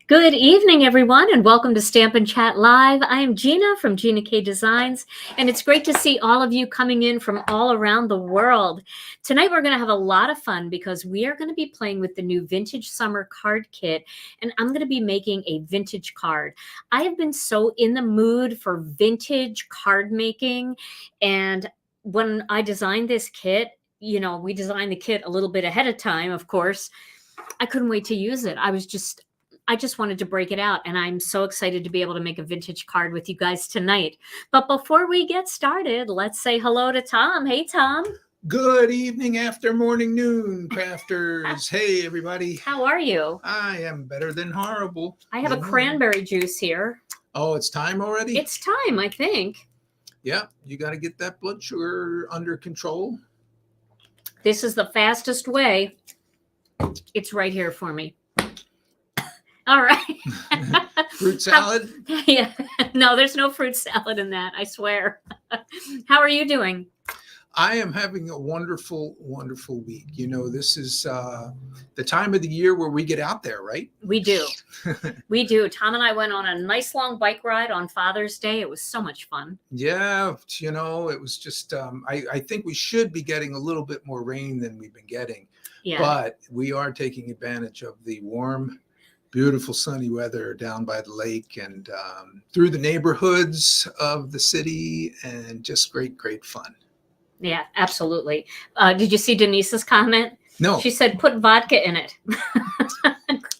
Good evening, everyone, and welcome to Stamp and Chat Live. I am Gina from Gina K Designs, and it's great to see all of you coming in from all around the world. Tonight, we're going to have a lot of fun because we are going to be playing with the new Vintage Summer Card Kit, and I'm going to be making a vintage card. I have been so in the mood for vintage card making, and when I designed this kit, we designed the kit a little bit ahead of time, of course. I couldn't wait to use it. I just wanted to break it out, and I'm so excited to be able to make a vintage card with you guys tonight. But before we get started, let's say hello to Tom. Hey, Tom. Good evening, after morning, noon, crafters. Hey, everybody. How are you? I am better than horrible. I have a cranberry juice here. Oh, it's time already? It's time, I think. Yeah, you got to get that blood sugar under control. This is the fastest way. It's right here for me. All right. Fruit salad? Yeah. No, there's no fruit salad in that, I swear. How are you doing? I am having a wonderful, wonderful week. You know, this is the time of the year where we get out there, right? We do. We do. Tom and I went on a nice long bike ride on Father's Day. It was so much fun. Yeah, you know, it was just, I think we should be getting a little bit more rain than we've been getting. Yeah. But we are taking advantage of the warm, beautiful sunny weather down by the lake and through the neighborhoods of the city, and just great, great fun. Yeah, absolutely. Did you see Denise's comment? No. She said, put vodka in it.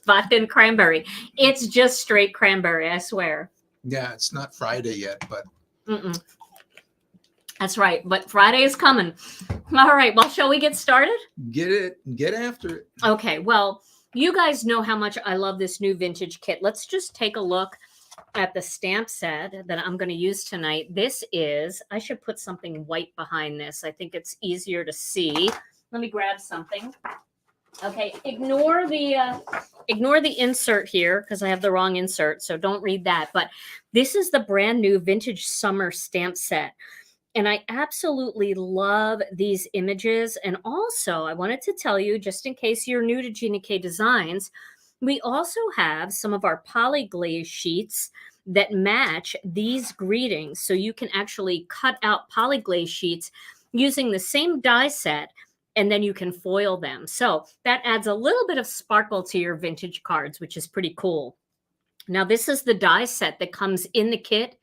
Vodka and cranberry. It's just straight cranberry, I swear. Yeah, it's not Friday yet, but. Mm-mm. That's right. But Friday is coming. All right. Well, shall we get started? Get after it. Okay. Well, you guys know how much I love this new vintage kit. Let's just take a look at the stamp set that I'm going to use tonight. This is, I should put something white behind this. I think it's easier to see. Let me grab something. Okay, ignore the insert here because I have the wrong insert, so don't read that. But this is the brand new vintage summer stamp set. And I absolutely love these images. And also, I wanted to tell you, just in case you're new to Gina K Designs, we also have some of our polyglaze sheets that match these greetings. So you can actually cut out polyglaze sheets using the same die set, and then you can foil them. So that adds a little bit of sparkle to your vintage cards, which is pretty cool. Now, this is the die set that comes in the kit.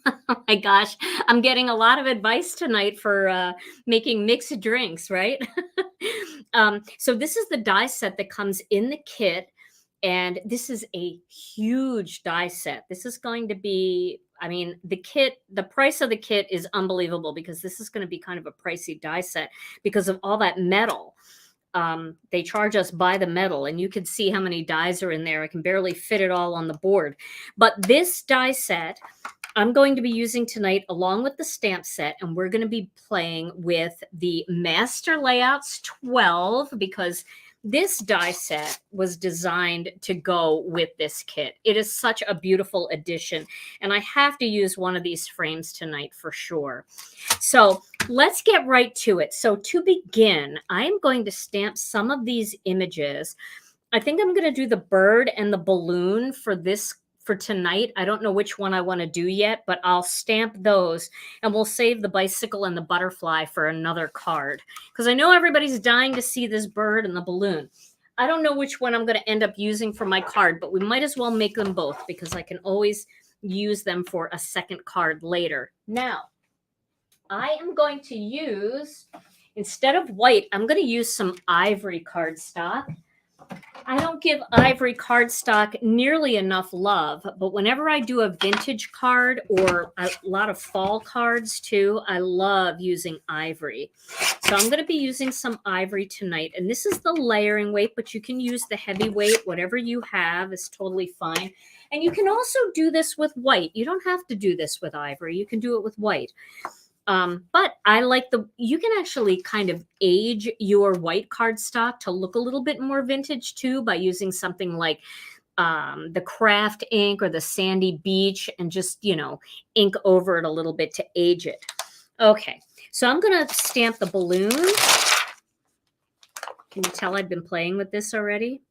Oh my gosh, I'm getting a lot of advice tonight for making mixed drinks, right? So this is the die set that comes in the kit, and this is a huge die set. This is going to be, I mean, the price of the kit is unbelievable because this is going to be kind of a pricey die set because of all that metal. They charge us by the metal, and you can see how many dies are in there. I can barely fit it all on the board. But this die set I'm going to be using tonight along with the stamp set, and we're going to be playing with the Master Layouts 12 because this die set was designed to go with this kit. It is such a beautiful addition, and I have to use one of these frames tonight for sure. So let's get right to it. So to begin, I am going to stamp some of these images. I think I'm going to do the bird and the balloon for tonight. I don't know which one I want to do yet, but I'll stamp those, and we'll save the bicycle and the butterfly for another card because I know everybody's dying to see this bird and the balloon. I don't know which one I'm going to end up using for my card, but we might as well make them both because I can always use them for a second card later. Now, I am going to use, instead of white, I'm going to use some ivory cardstock. I don't give ivory cardstock nearly enough love, but whenever I do a vintage card or a lot of fall cards too, I love using ivory. So I'm going to be using some ivory tonight, and this is the layering weight, but you can use the heavy weight. Whatever you have is totally fine. And you can also do this with white. You don't have to do this with ivory. You can do it with white. But I like you can actually kind of age your white cardstock to look a little bit more vintage too by using something like the Kraft ink or the Sandy Beach and just, ink over it a little bit to age it. Okay, so I'm going to stamp the balloon. Can you tell I've been playing with this already?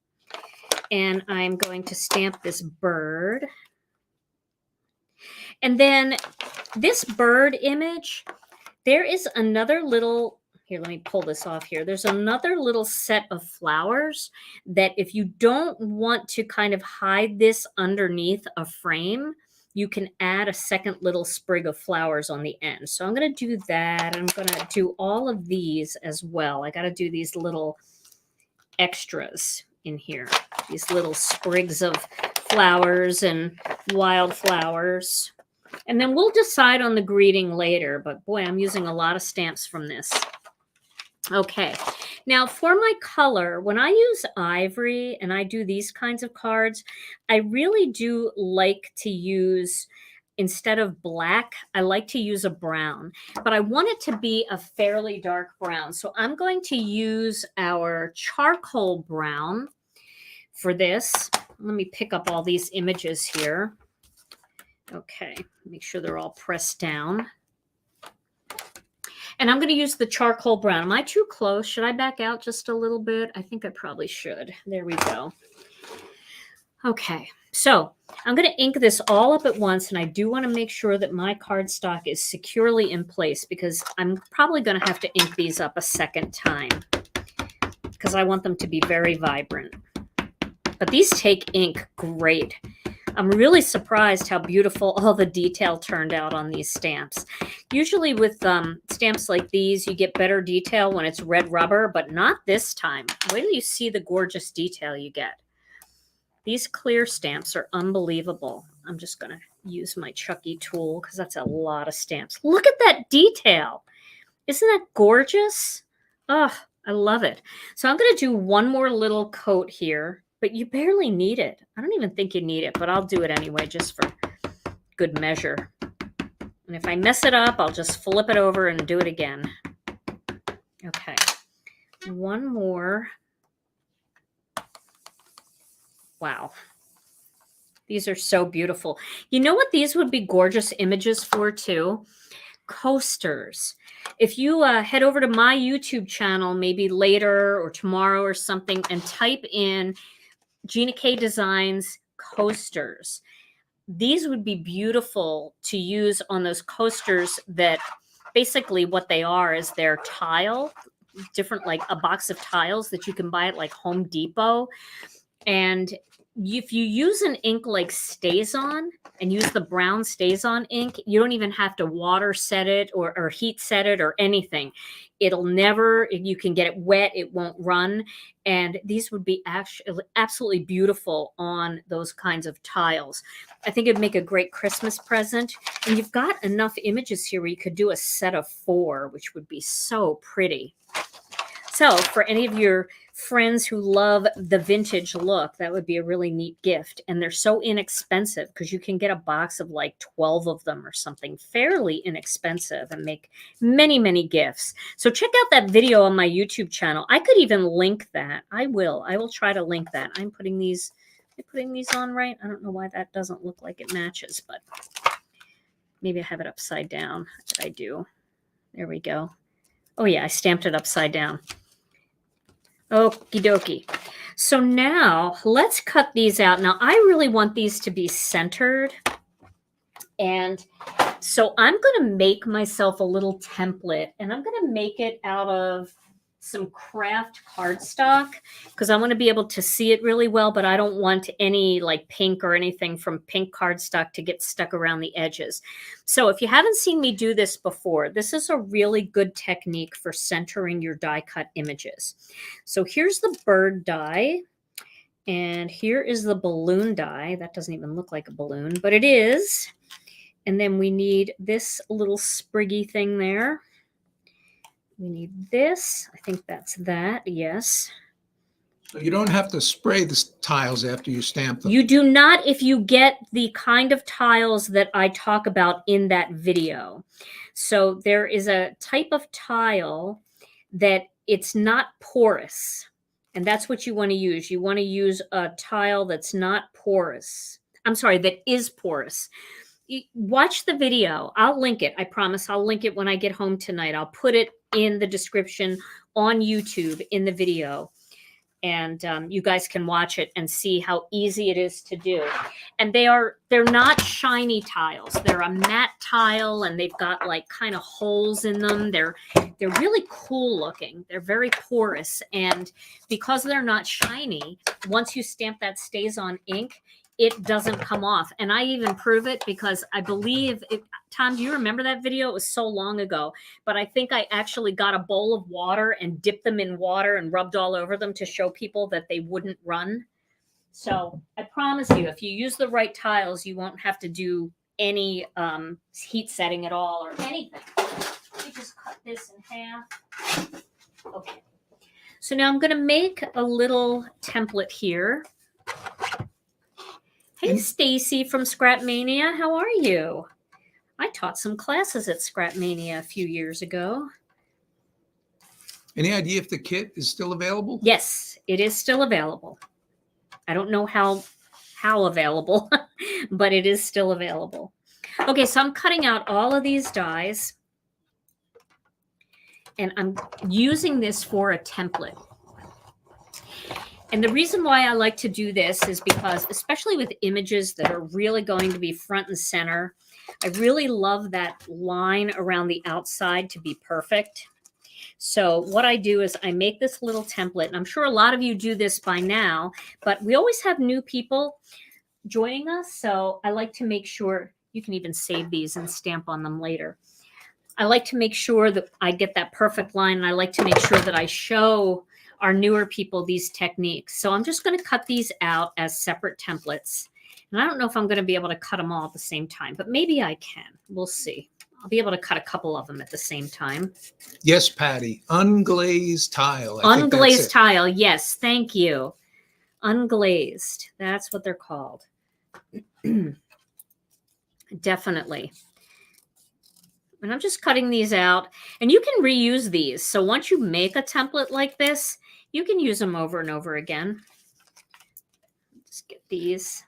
And I'm going to stamp this bird. And then this bird image, there is another little, here, let me pull this off here. There's another little set of flowers that if you don't want to kind of hide this underneath a frame, you can add a second little sprig of flowers on the end. So I'm going to do that. I'm going to do all of these as well. I got to do these little extras in here, these little sprigs of flowers and wildflowers. And then we'll decide on the greeting later. But boy, I'm using a lot of stamps from this. Okay, now for my color, when I use ivory and I do these kinds of cards, I really do like to use, instead of black, I like to use a brown, but I want it to be a fairly dark brown. So I'm going to use our charcoal brown for this. Let me pick up all these images here. Okay, make sure they're all pressed down. And I'm going to use the charcoal brown. Am I too close? Should I back out just a little bit? I think I probably should. There we go. Okay, so I'm going to ink this all up at once, and I do want to make sure that my cardstock is securely in place because I'm probably going to have to ink these up a second time because I want them to be very vibrant. But these take ink great. I'm really surprised how beautiful all the detail turned out on these stamps. Usually with stamps like these, you get better detail when it's red rubber, but not this time. Wait till you see the gorgeous detail you get. These clear stamps are unbelievable. I'm just going to use my Chucky tool because that's a lot of stamps. Look at that detail. Isn't that gorgeous? Oh, I love it. So I'm going to do one more little coat here. But you barely need it. I don't even think you need it, but I'll do it anyway, just for good measure. And if I mess it up, I'll just flip it over and do it again. Okay, one more. Wow. These are so beautiful. You know what these would be gorgeous images for too? Coasters. If you head over to my YouTube channel, maybe later or tomorrow or something, and type in Gina K Designs coasters. These would be beautiful to use on those coasters that basically what they are is they're tile, different, like a box of tiles that you can buy at like Home Depot. And if you use an ink like StazOn and use the brown StazOn ink, you don't even have to water set it or heat set it or anything. It'll never, you can get it wet, it won't run. And these would be actually absolutely beautiful on those kinds of tiles. I think it'd make a great Christmas present. And you've got enough images here where you could do a set of 4, which would be so pretty. So for any of your friends who love the vintage look, that would be a really neat gift. And they're so inexpensive because you can get a box of like 12 of them or something, fairly inexpensive, and make many, many gifts. So check out that video on my YouTube channel. I could even link that. I will try to link that. I'm putting these on right. I don't know why that doesn't look like it matches, but maybe I have it upside down. I do. There we go. Oh yeah, I stamped it upside down. Okie dokie. So now let's cut these out. Now I really want these to be centered. And so I'm going to make myself a little template, and I'm going to make it out of some Kraft cardstock because I want to be able to see it really well, but I don't want any like pink or anything from pink cardstock to get stuck around the edges. So if you haven't seen me do this before, this is a really good technique for centering your die cut images. So here's the bird die, and here is the balloon die. That doesn't even look like a balloon, but it is. And then we need this little spriggy thing there. We need this. I think that's that. Yes. So you don't have to spray the tiles after you stamp them. You do not if you get the kind of tiles that I talk about in that video. So there is a type of tile that it's not porous. And that's what you want to use. You want to use a tile that's not porous. I'm sorry, that is porous. Watch the video. I'll link it. I promise I'll link it when I get home tonight. I'll put it in the description on YouTube in the video. and you guys can watch it and see how easy it is to do. And they're not shiny tiles. They're a matte tile, and they've got like kind of holes in them. They're really cool looking. They're very porous, and because they're not shiny, once you stamp that StazOn ink, it doesn't come off. And I even prove it because I believe it. Tom, do you remember that video? It was so long ago, but I think I actually got a bowl of water and dipped them in water and rubbed all over them to show people that they wouldn't run. So I promise you, if you use the right tiles, you won't have to do any heat setting at all or anything. Let me just cut this in half. Okay. So now I'm going to make a little template here. Hey, Stacy from Scrapmania, how are you? I taught some classes at Scrapmania a few years ago. Any idea if the kit is still available? Yes, it is still available. I don't know how available, but it is still available. Okay, so I'm cutting out all of these dies, and I'm using this for a template. And the reason why I like to do this is because, especially with images that are really going to be front and center, I really love that line around the outside to be perfect. So what I do is I make this little template, and I'm sure a lot of you do this by now, but we always have new people joining us. So I like to make sure you can even save these and stamp on them later. I like to make sure that I get that perfect line, and I like to make sure that I show our newer people these techniques. So I'm just going to cut these out as separate templates. And I don't know if I'm going to be able to cut them all at the same time, but maybe I can. We'll see. I'll be able to cut a couple of them at the same time. Yes, Patty. Unglazed tile. Unglazed tile. Yes, thank you. Unglazed. That's what they're called. Definitely. And I'm just cutting these out. And you can reuse these. So once you make a template like this, you can use them over and over again. Just get these.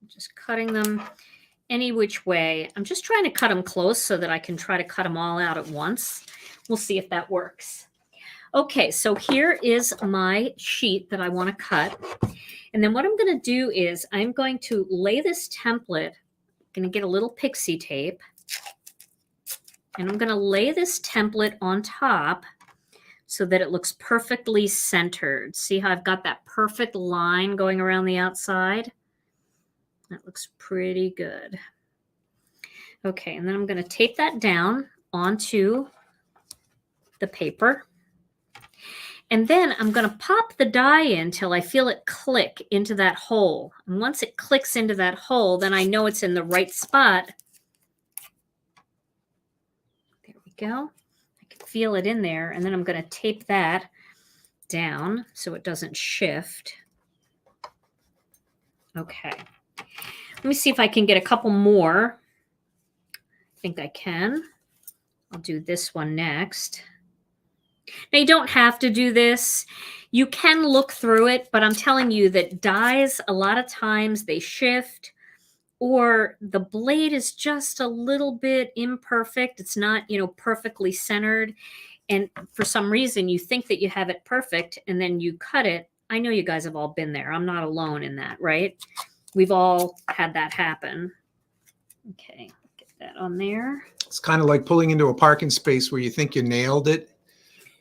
Just cutting them any which way. I'm just trying to cut them close so that I can try to cut them all out at once. We'll see if that works. Okay, so here is my sheet that I want to cut. And then what I'm going to do is I'm going to lay this template. I'm going to get a little pixie tape. And I'm going to lay this template on top so that it looks perfectly centered. See how I've got that perfect line going around the outside? That looks pretty good. Okay, and then I'm going to tape that down onto the paper. And then I'm going to pop the die in till I feel it click into that hole. And once it clicks into that hole, then I know it's in the right spot. There we go. I can feel it in there. And then I'm going to tape that down so it doesn't shift. Okay. Let me see if I can get a couple more. I think I can. I'll do this one next. Now, you don't have to do this. You can look through it, but I'm telling you that dies, a lot of times they shift, or the blade is just a little bit imperfect. It's not, perfectly centered. And for some reason, you think that you have it perfect, and then you cut it. I know you guys have all been there. I'm not alone in that, right? We've all had that happen. Okay, get that on there. It's kind of like pulling into a parking space where you think you nailed it,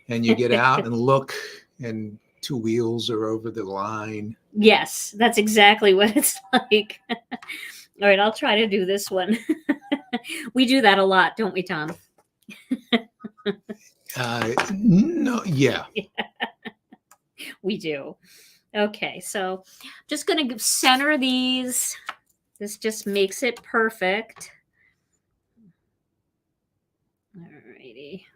and you get out and look, and two wheels are over the line. Yes, that's exactly what it's like. All right, I'll try to do this one. We do that a lot, don't we, Tom? No, yeah. We do. Okay, so I'm just going to center these. This just makes it perfect. All righty.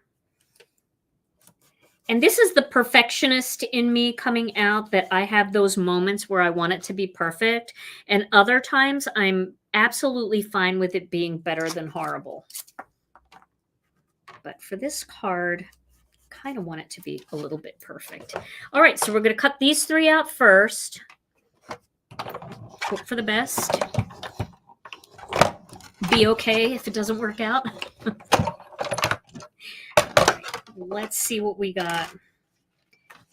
And this is the perfectionist in me coming out, that I have those moments where I want it to be perfect. And other times I'm absolutely fine with it being better than horrible. But for this card, I kind of want it to be a little bit perfect. All right, so we're going to cut these three out first. Hope for the best. Be okay if it doesn't work out. let's see what we got.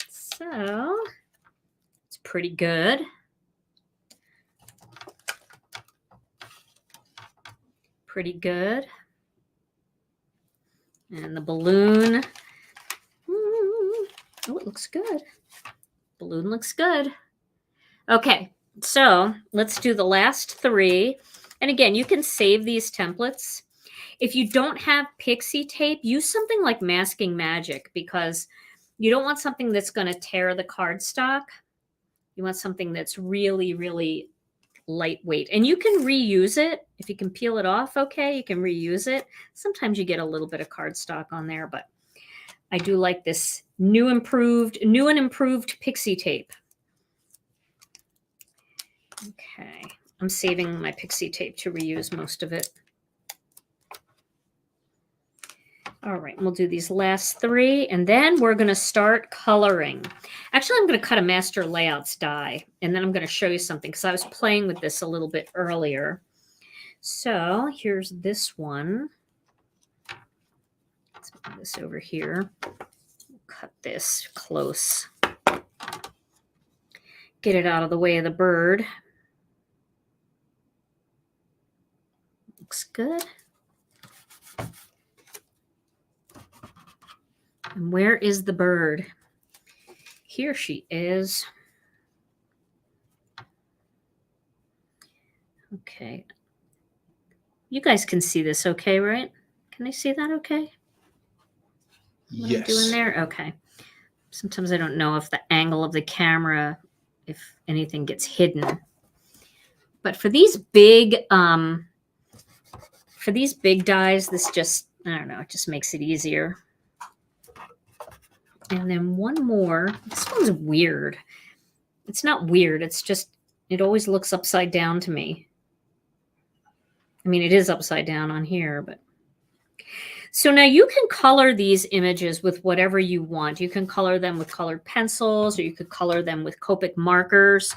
So it's pretty good. Pretty good. And the balloon. Oh, it looks good. Balloon looks good. Okay, so let's do the last 3. And again, you can save these templates. If you don't have pixie tape, use something like Masking Magic, because you don't want something that's going to tear the cardstock. You want something that's really, really lightweight. And you can reuse it. If you can peel it off, okay, you can reuse it. Sometimes you get a little bit of cardstock on there, but I do like this new and improved pixie tape. Okay, I'm saving my pixie tape to reuse most of it. All right, we'll do these last 3, and then we're going to start coloring. Actually, I'm going to cut a Master Layouts die, and then I'm going to show you something, because I was playing with this a little bit earlier. So here's this one. Let's put this over here. Cut this close. Get it out of the way of the bird. Looks good. And where is the bird? Here she is. Okay. You guys can see this okay, right? Can they see that okay? What Yes. I'm doing there? Okay. Sometimes I don't know if the angle of the camera, if anything gets hidden. But for these big dies, this just, I don't know, it just makes it easier. And then one more. This one's weird. It's not weird. It's just, it always looks upside down to me. I mean, it is upside down on here, but. So now you can color these images with whatever you want. You can color them with colored pencils, or you could color them with Copic markers.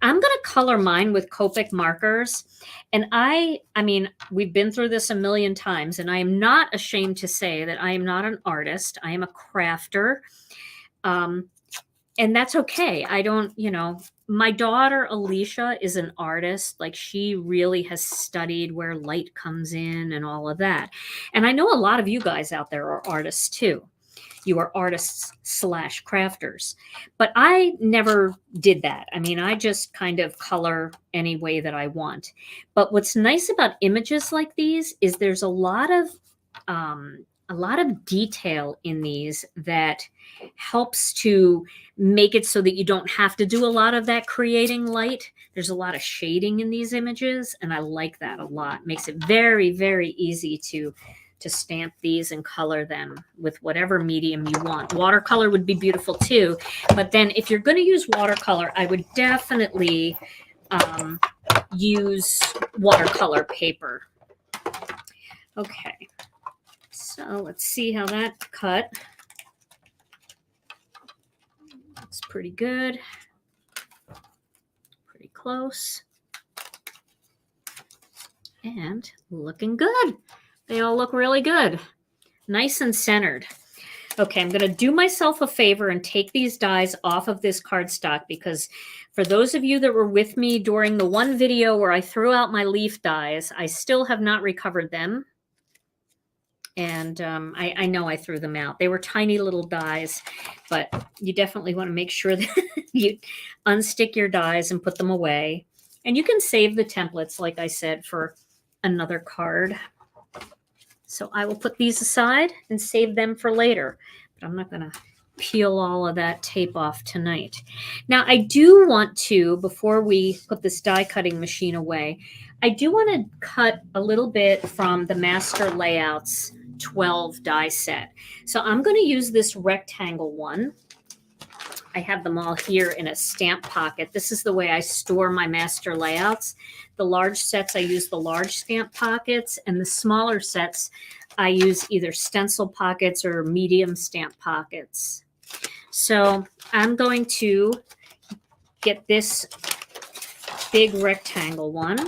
I'm going to color mine with Copic markers. And I mean, we've been through this a million times, and I am not ashamed to say that I am not an artist. I am a crafter. And that's okay. I don't, you know, my daughter, Alicia, is an artist. Like, she really has studied where light comes in and all of that. And I know a lot of you guys out there are artists too. You are artists / crafters. But I never did that. I mean, I just kind of color any way that I want. But what's nice about images like these is there's a lot of detail in these that helps to make it so that you don't have to do a lot of that creating light. There's a lot of shading in these images, and I like that a lot. Makes it very, very easy to stamp these and color them with whatever medium you want. Watercolor would be beautiful too, but then if you're going to use watercolor, I would definitely use watercolor paper. Okay, so let's see how that cut. Looks pretty good. Pretty close. And looking good. They all look really good. Nice and centered. Okay, I'm going to do myself a favor and take these dies off of this cardstock, because for those of you that were with me during the one video where I threw out my leaf dies, I still have not recovered them. And I know I threw them out. They were tiny little dies, but you definitely want to make sure that you unstick your dies and put them away. And you can save the templates, like I said, for another card. So I will put these aside and save them for later. But I'm not going to peel all of that tape off tonight. Now, I do want to, before we put this die cutting machine away, I do want to cut a little bit from the Master Layouts 12 die set. So I'm going to use this rectangle one. I have them all here in a stamp pocket. This is the way I store my Master Layouts. The large sets, I use the large stamp pockets, and the smaller sets, I use either stencil pockets or medium stamp pockets. So I'm going to get this big rectangle one,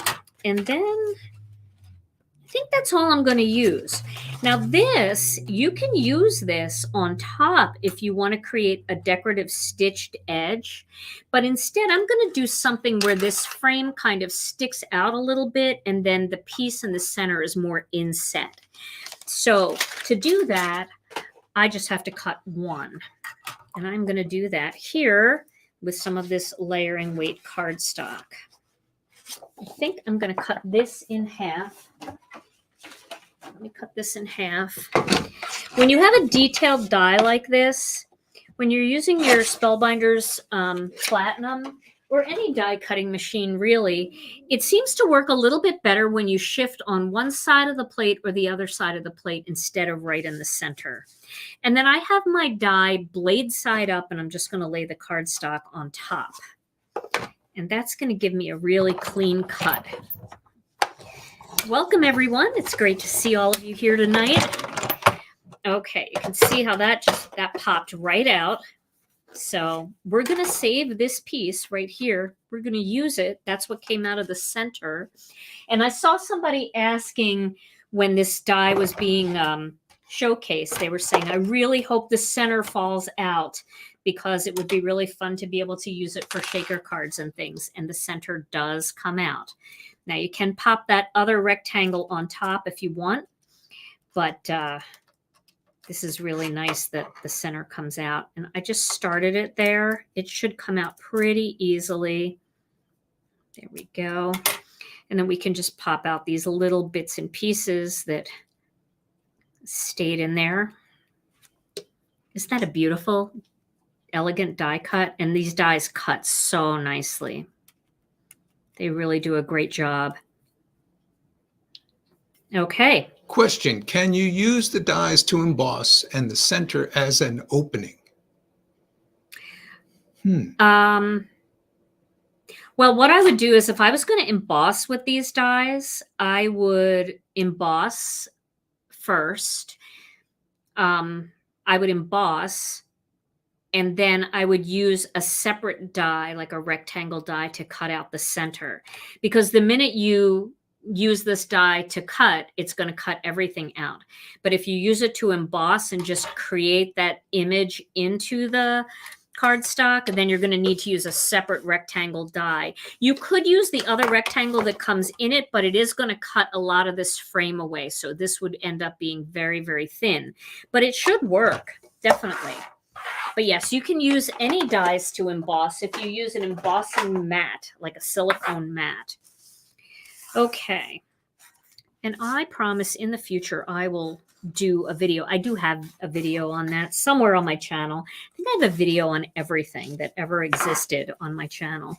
and then I think that's all I'm going to use. Now this, you can use this on top if you want to create a decorative stitched edge, but instead I'm going to do something where this frame kind of sticks out a little bit and then the piece in the center is more inset. So to do that, I just have to cut one. And I'm going to do that here with some of this layering weight cardstock. I think I'm going to cut this in half. Let me cut this in half. When you have a detailed die like this, when you're using your Spellbinders Platinum or any die cutting machine really, it seems to work a little bit better when you shift on one side of the plate or the other side of the plate instead of right in the center. And then I have my die blade side up and I'm just going to lay the cardstock on top. And that's going to give me a really clean cut. Welcome, everyone. It's great to see all of you here tonight. Okay, you can see how that popped right out. So we're going to save this piece right here. We're going to use it. That's what came out of the center. And I saw somebody asking when this die was being showcased, they were saying, I really hope the center falls out because it would be really fun to be able to use it for shaker cards and things. And the center does come out. Now you can pop that other rectangle on top if you want, but this is really nice that the center comes out. And I just started it there. It should come out pretty easily. There we go. And then we can just pop out these little bits and pieces that stayed in there. Isn't that a beautiful, elegant die cut? And these dies cut so nicely. They really do a great job. Okay. Question, can you use the dies to emboss and the center as an opening? Well, what I would do is if I was going to emboss with these dies, I would emboss first. I would emboss, and then I would use a separate die, like a rectangle die, to cut out the center. Because the minute you use this die to cut, it's going to cut everything out. But if you use it to emboss and just create that image into the cardstock, then you're going to need to use a separate rectangle die. You could use the other rectangle that comes in it, but it is going to cut a lot of this frame away. So this would end up being very, very thin. But it should work, definitely. But yes, you can use any dies to emboss if you use an embossing mat, like a silicone mat. Okay. And I promise in the future I will do a video. I do have a video on that somewhere on my channel. I think I have a video on everything that ever existed on my channel.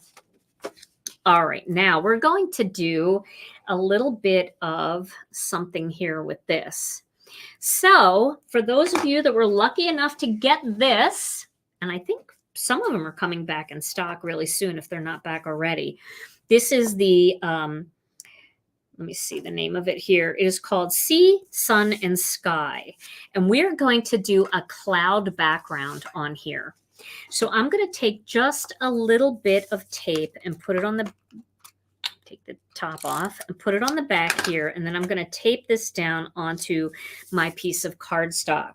All right, now we're going to do a little bit of something here with this. So for those of you that were lucky enough to get this, and I think some of them are coming back in stock really soon if they're not back already. This is the let me see the name of it here. It is called Sea, Sun, and Sky. And we're going to do a cloud background on here. So I'm going to take just a little bit of tape and put it on the, take the top off and put it on the back here. And then I'm going to tape this down onto my piece of cardstock.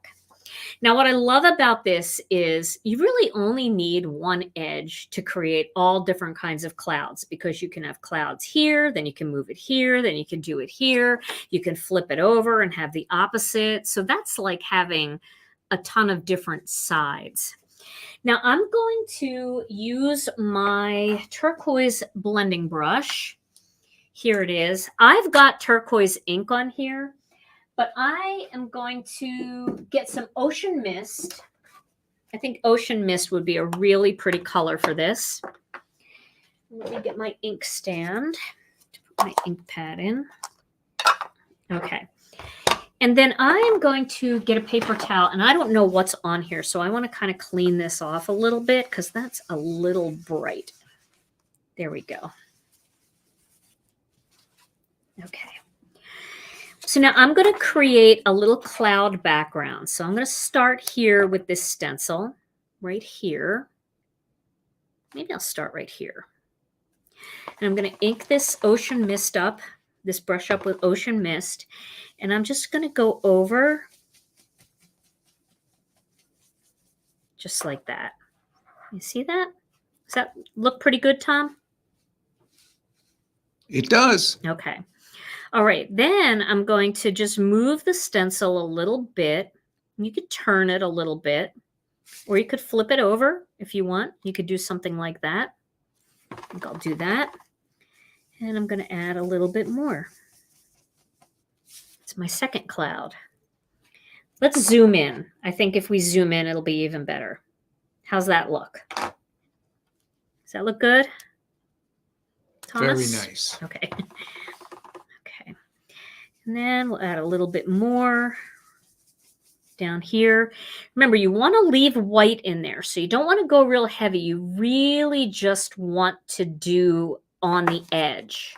Now, what I love about this is you really only need one edge to create all different kinds of clouds, because you can have clouds here, then you can move it here, then you can do it here. You can flip it over and have the opposite. So that's like having a ton of different sides. Now, I'm going to use my turquoise blending brush. Here it is. I've got turquoise ink on here. But I am going to get some ocean mist. I think ocean mist would be a really pretty color for this. Let me get my ink stand to put my ink pad in. Okay. And then I am going to get a paper towel, and I don't know what's on here, so I want to kind of clean this off a little bit because that's a little bright. There we go. Okay. So now I'm going to create a little cloud background. So I'm going to start here with this stencil right here. Maybe I'll start right here. And I'm going to ink this ocean mist up this brush up with Ocean Mist, and I'm just going to go over just like that. You see that? Does that look pretty good, Tom? It does. Okay. All right. Then I'm going to just move the stencil a little bit. You could turn it a little bit, or you could flip it over if you want. You could do something like that. I think I'll do that. And I'm going to add a little bit more. It's my second cloud. Let's zoom in. I think if we zoom in, it'll be even better. How's that look? Does that look good, Thomas? Very nice. Okay. Okay. And then we'll add a little bit more down here. Remember, you want to leave white in there, so you don't want to go real heavy. You really just want to do on the edge.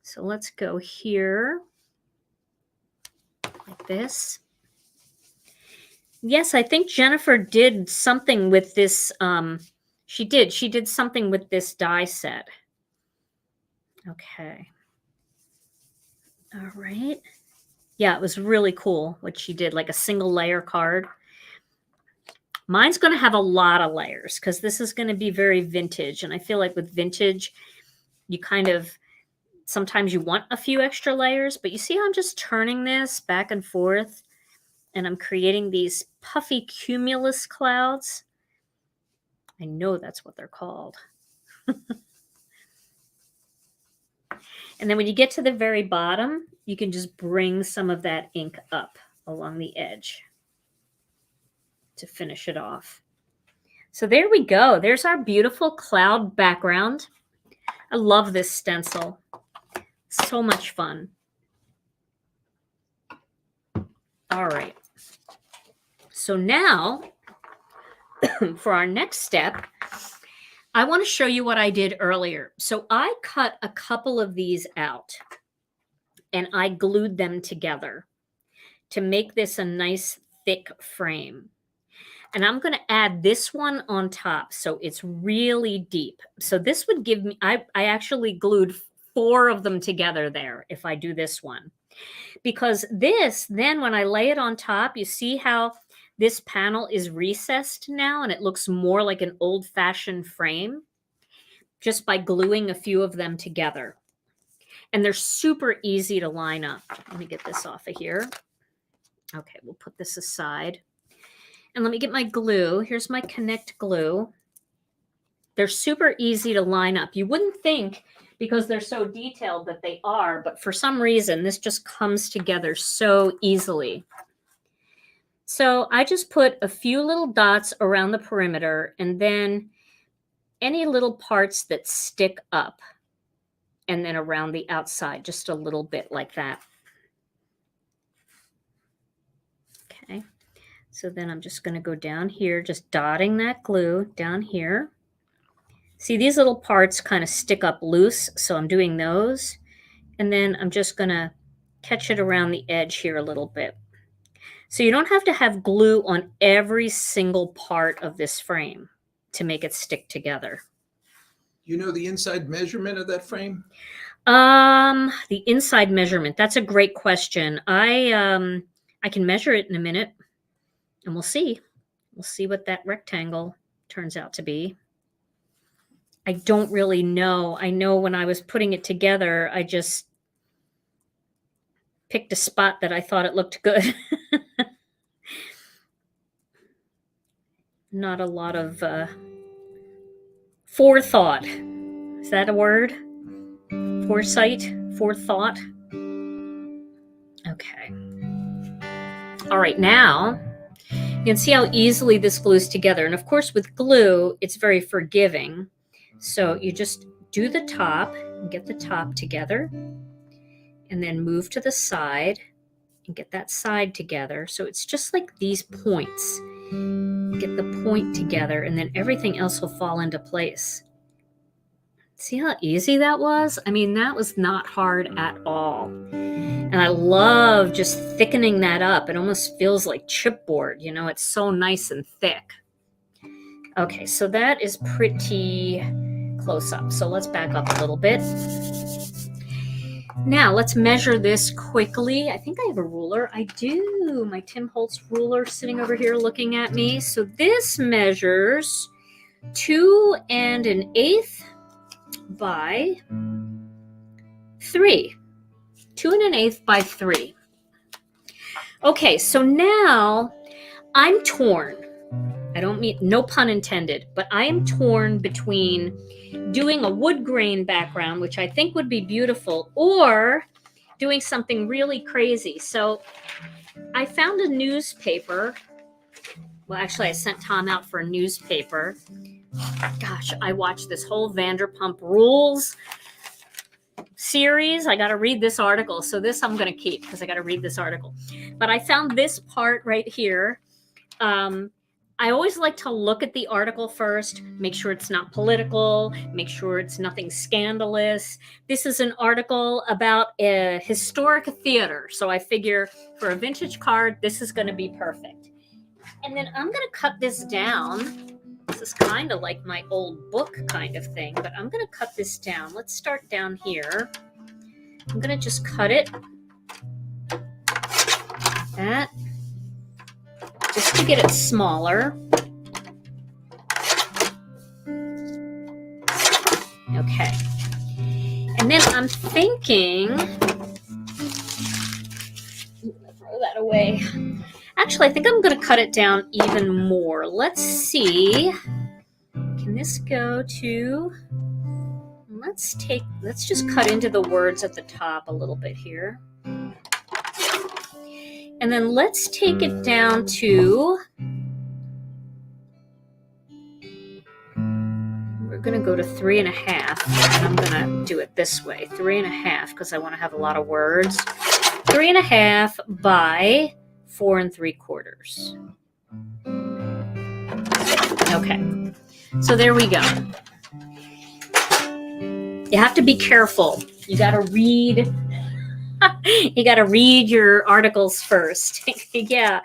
So let's go here like this. Yes, I think Jennifer did something with this. She did something with this die set. Okay. All right. Yeah, it was really cool what she did, like a single layer card. Mine's going to have a lot of layers because this is going to be very vintage. And I feel like with vintage, you kind of, sometimes you want a few extra layers, but you see how I'm just turning this back and forth and I'm creating these puffy cumulus clouds. I know that's what they're called. And then when you get to the very bottom, you can just bring some of that ink up along the edge to finish it off. So there we go. There's our beautiful cloud background. I love this stencil. So much fun. All right. So now for our next step, I want to show you what I did earlier. So I cut a couple of these out and I glued them together to make this a nice thick frame. And I'm going to add this one on top so it's really deep. So this would give me, I actually glued 4 of them together there if I do this one. Because this, then when I lay it on top, you see how this panel is recessed now and it looks more like an old-fashioned frame just by gluing a few of them together. And they're super easy to line up. Let me get this off of here. Okay, we'll put this aside. And let me get my glue. Here's my Connect glue. They're super easy to line up. You wouldn't think because they're so detailed that they are, but for some reason, this just comes together so easily. So I just put a few little dots around the perimeter and then any little parts that stick up and then around the outside, just a little bit like that. Okay, so then I'm just going to go down here, just dotting that glue down here. See, these little parts kind of stick up loose, so I'm doing those. And then I'm just going to catch it around the edge here a little bit. So you don't have to have glue on every single part of this frame to make it stick together. You know the inside measurement of that frame? The inside measurement, that's a great question. I can measure it in a minute and we'll see. We'll see what that rectangle turns out to be. I don't really know. I know when I was putting it together, I just picked a spot that I thought it looked good. Not a lot of forethought. Is that a word? Foresight? Forethought? Okay. All right, now you can see how easily this glues together. And of course, with glue, it's very forgiving. So you just do the top and get the top together and then move to the side and get that side together. So it's just like these points. Get the point together and then everything else will fall into place. See how easy that was? I mean, that was not hard at all. And I love just thickening that up. It almost feels like chipboard, you know, it's so nice and thick. Okay, so that is pretty close up. So let's back up a little bit. Now let's measure this quickly. I think I have a ruler. I do. My Tim Holtz ruler sitting over here looking at me. So this measures 2 1/8 by 3. 2 1/8 by 3. Okay, so now I'm torn. I don't mean, no pun intended, but I am torn between doing a wood grain background, which I think would be beautiful, or doing something really crazy. So I found a newspaper. Well, actually, I sent Tom out for a newspaper. Gosh, I watched this whole Vanderpump Rules series. I got to read this article. So this I'm going to keep because I got to read this article. But I found this part right here. I always like to look at the article first, make sure it's not political, make sure it's nothing scandalous. This is an article about a historic theater. So I figure for a vintage card, this is going to be perfect. And then I'm going to cut this down. This is kind of like my old book kind of thing, but I'm going to cut this down. Let's start down here. I'm going to just cut it. That. Just to get it smaller. Okay. And then I'm thinking, throw that away. Actually, I think I'm going to cut it down even more. Let's see. Can this go to, let's just cut into the words at the top a little bit here. And then let's take it down to, we're going to go to 3 1/2. And I'm going to do it this way, 3 1/2, because I want to have a lot of words. 3 1/2 by 4 3/4. Okay, so there we go. You have to be careful. You got to read. You got to read your articles first. Yeah,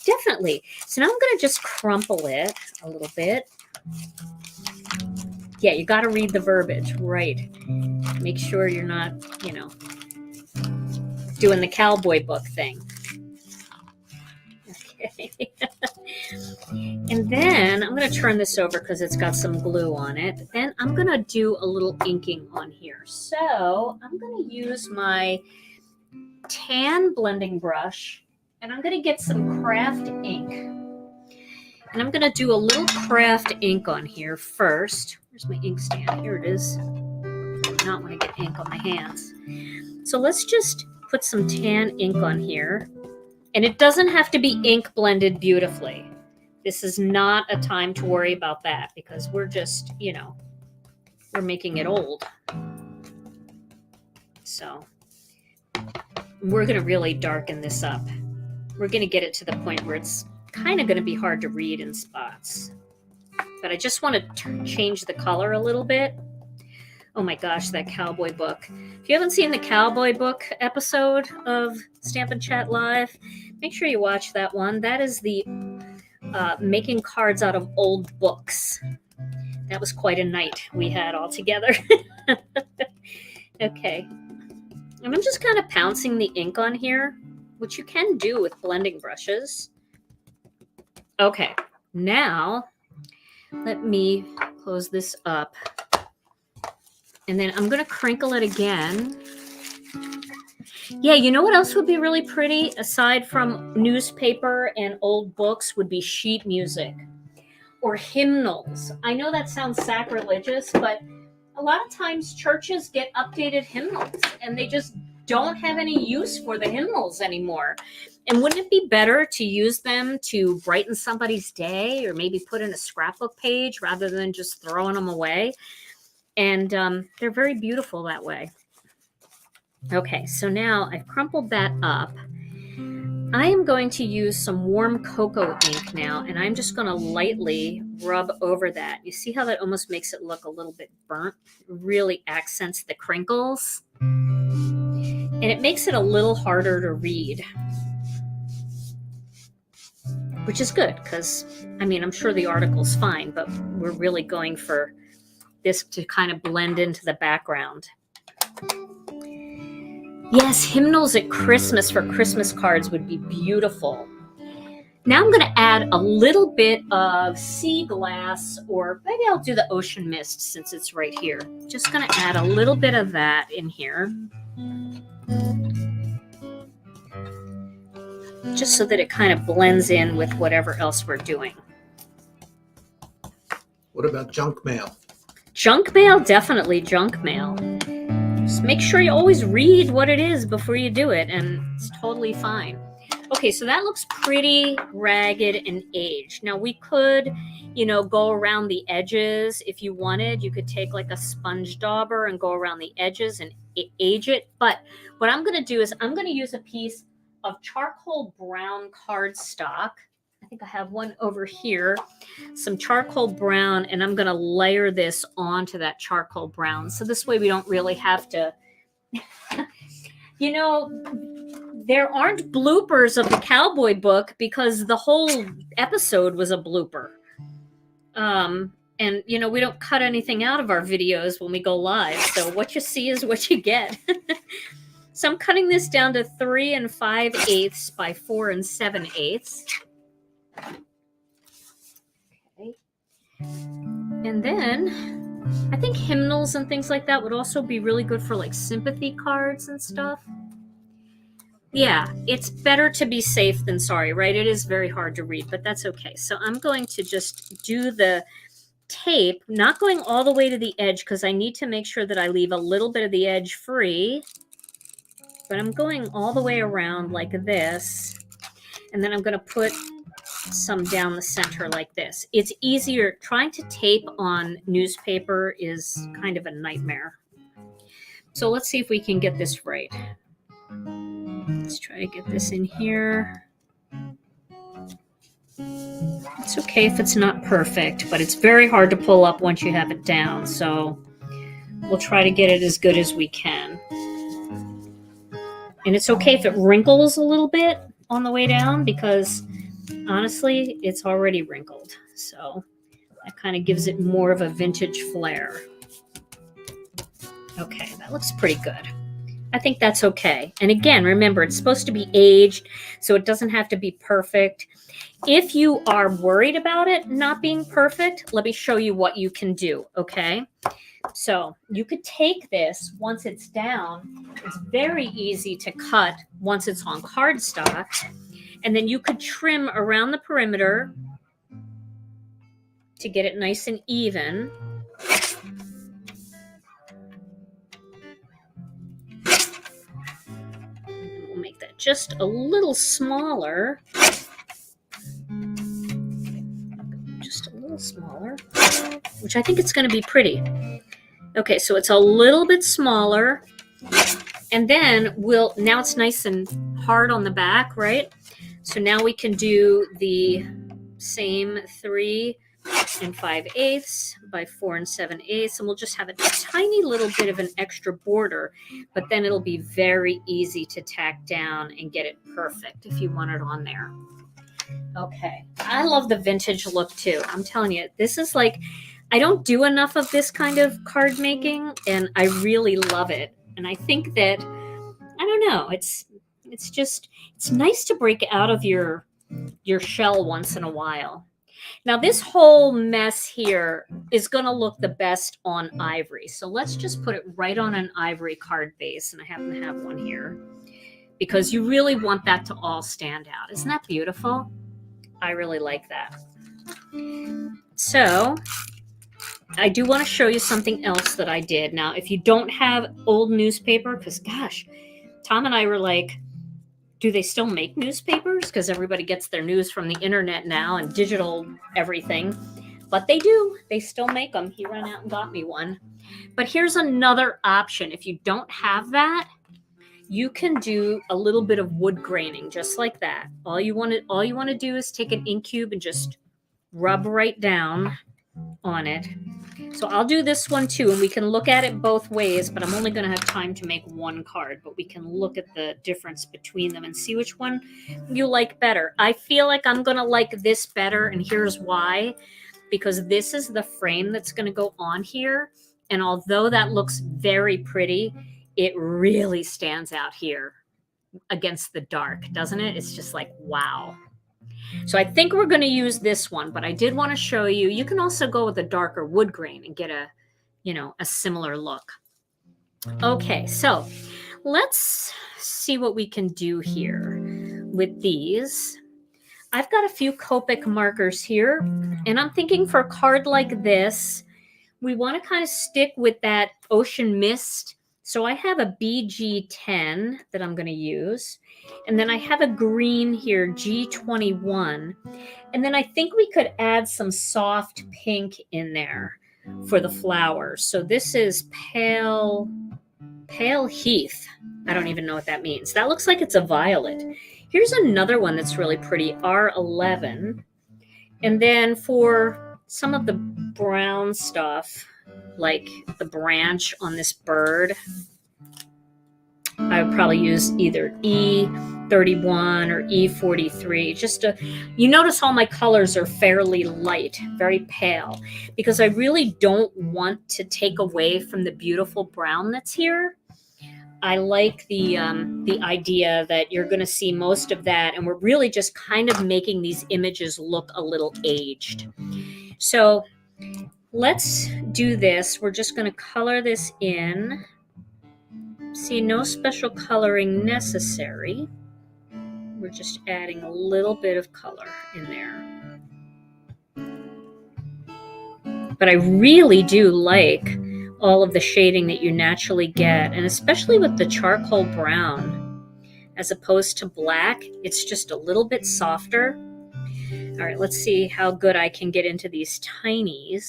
definitely. So now I'm going to just crumple it a little bit. Yeah, you got to read the verbiage, right? Make sure you're not, doing the cowboy book thing. Okay. And then I'm going to turn this over because it's got some glue on it. Then I'm going to do a little inking on here. So I'm going to use my tan blending brush and I'm going to get some Kraft ink. And I'm going to do a little Kraft ink on here first. Where's my ink stand? Here it is. I do not want to get ink on my hands. So let's just put some tan ink on here. And it doesn't have to be ink blended beautifully. This is not a time to worry about that because we're just, we're making it old. So we're going to really darken this up. We're going to get it to the point where it's kind of going to be hard to read in spots. But I just want to change the color a little bit. Oh my gosh, that cowboy book. If you haven't seen the cowboy book episode of Stampin' Chat Live, make sure you watch that one. That is the making cards out of old books. That was quite a night we had all together. Okay. And I'm just kind of pouncing the ink on here, which you can do with blending brushes. Okay, now let me close this up. And then I'm going to crinkle it again. Yeah, you know what else would be really pretty aside from newspaper and old books would be sheet music or hymnals. I know that sounds sacrilegious, but a lot of times churches get updated hymnals and they just don't have any use for the hymnals anymore. And wouldn't it be better to use them to brighten somebody's day or maybe put in a scrapbook page rather than just throwing them away? And they're very beautiful that way. Okay, so now I've crumpled that up. I am going to use some warm cocoa ink now, and I'm just going to lightly rub over that. You see how that almost makes it look a little bit burnt? It really accents the crinkles. And it makes it a little harder to read. Which is good, because, I'm sure the article's fine, but we're really going for this to kind of blend into the background. Yes, hymnals at Christmas for Christmas cards would be beautiful. Now I'm going to add a little bit of sea glass, or maybe I'll do the ocean mist since it's right here. Just going to add a little bit of that in here. Just so that it kind of blends in with whatever else we're doing. What about junk mail? Junk mail? Definitely junk mail. Just make sure you always read what it is before you do it, and it's totally fine. Okay, so that looks pretty ragged and aged. Now we could, go around the edges if you wanted. You could take like a sponge dauber and go around the edges and age it. But what I'm going to do is I'm going to use a piece of charcoal brown cardstock. I think I have one over here, some charcoal brown, and I'm going to layer this onto that charcoal brown. So this way we don't really have to, there aren't bloopers of the cowboy book because the whole episode was a blooper. And, we don't cut anything out of our videos when we go live. So what you see is what you get. So I'm cutting this down to 3 5/8 by 4 7/8. Okay. And then I think hymnals and things like that would also be really good for like sympathy cards and stuff. Yeah, it's better to be safe than sorry, right? It is very hard to read, but that's okay. So I'm going to just do the tape, not going all the way to the edge because I need to make sure that I leave a little bit of the edge free. But I'm going all the way around like this. And then I'm going to put some down the center like this. It's easier. Trying to tape on newspaper is kind of a nightmare. So let's see if we can get this right. Let's try to get this in here. It's okay if it's not perfect, but it's very hard to pull up once you have it down. So we'll try to get it as good as we can. And it's okay if it wrinkles a little bit on the way down because honestly, it's already wrinkled. So that kind of gives it more of a vintage flair. Okay, that looks pretty good. I think that's okay. And again, remember, it's supposed to be aged, so it doesn't have to be perfect. If you are worried about it not being perfect, let me show you what you can do, okay? So you could take this once it's down. It's very easy to cut once it's on cardstock. And then you could trim around the perimeter to get it nice and even. We'll make that just a little smaller. Just a little smaller, which I think it's going to be pretty. Okay, so it's a little bit smaller. And then now it's nice and hard on the back, right? So now we can do the same 3 5/8 by 4 7/8, and we'll just have a tiny little bit of an extra border, but then it'll be very easy to tack down and get it perfect if you want it on there. Okay, I love the vintage look too. I'm telling you, this is like, I don't do enough of this kind of card making, and I really love it. And I think that, I don't know, it's nice to break out of your shell once in a while. Now this whole mess here is going to look the best on ivory. So let's just put it right on an ivory card base. And I happen to have one here because you really want that to all stand out. Isn't that beautiful? I really like that. So I do want to show you something else that I did. Now, if you don't have old newspaper, because gosh, Tom and I were like, do they still make newspapers? Because everybody gets their news from the internet now and digital everything. But they do. They still make them. He ran out and got me one. But here's another option. If you don't have that, you can do a little bit of wood graining, just like that. All you want to do is take an ink cube and just rub right down on it. So I'll do this one too, and we can look at it both ways, but I'm only going to have time to make one card, but we can look at the difference between them and see which one you like better. I feel like I'm going to like this better, and here's why. Because this is the frame that's going to go on here, and although that looks very pretty, it really stands out here against the dark, doesn't it? It's just like, wow. So I think we're going to use this one, but I did want to show you, you can also go with a darker wood grain and get a, you know, a similar look. Okay, so let's see what we can do here with these. I've got a few Copic markers here, and I'm thinking for a card like this, we want to kind of stick with that ocean mist. So I have a BG10 that I'm going to use. And then I have a green here, G21. And then I think we could add some soft pink in there for the flowers. So this is pale heath. I don't even know what that means. That looks like it's a violet. Here's another one that's really pretty, R11. And then for some of the brown stuff, like the branch on this bird, I would probably use either E31 or E43. Just to, you notice all my colors are fairly light, very pale, because I really don't want to take away from the beautiful brown that's here. I like the idea that you're going to see most of that, and we're really just kind of making these images look a little aged. So let's do this. We're just going to color this in. See, no special coloring necessary. We're just adding a little bit of color in there. But I really do like all of the shading that you naturally get, and especially with the charcoal brown as opposed to black, it's just a little bit softer. All right, let's see how good I can get into these tiny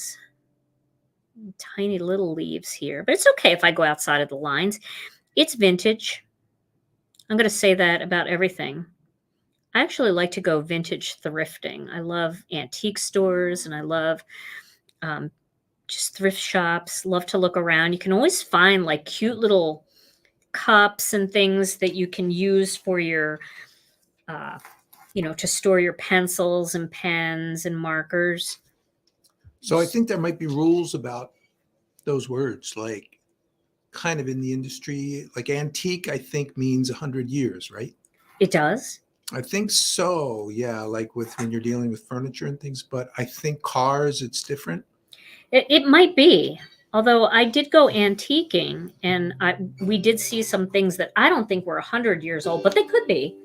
little leaves here, but it's okay if I go outside of the lines. It's vintage. I'm going to say that about everything. I actually like to go vintage thrifting. I love antique stores, and I love just thrift shops. Love to look around. You can always find like cute little cups and things that you can use for your, you know, to store your pencils and pens and markers. So I think there might be rules about those words, like kind of in the industry, like antique, I think means 100 years, right? It does? I think so. Yeah. Like when you're dealing with furniture and things, but I think cars, it's different. It might be. Although I did go antiquing, and we did see some things that I don't think were 100 years old, but they could be.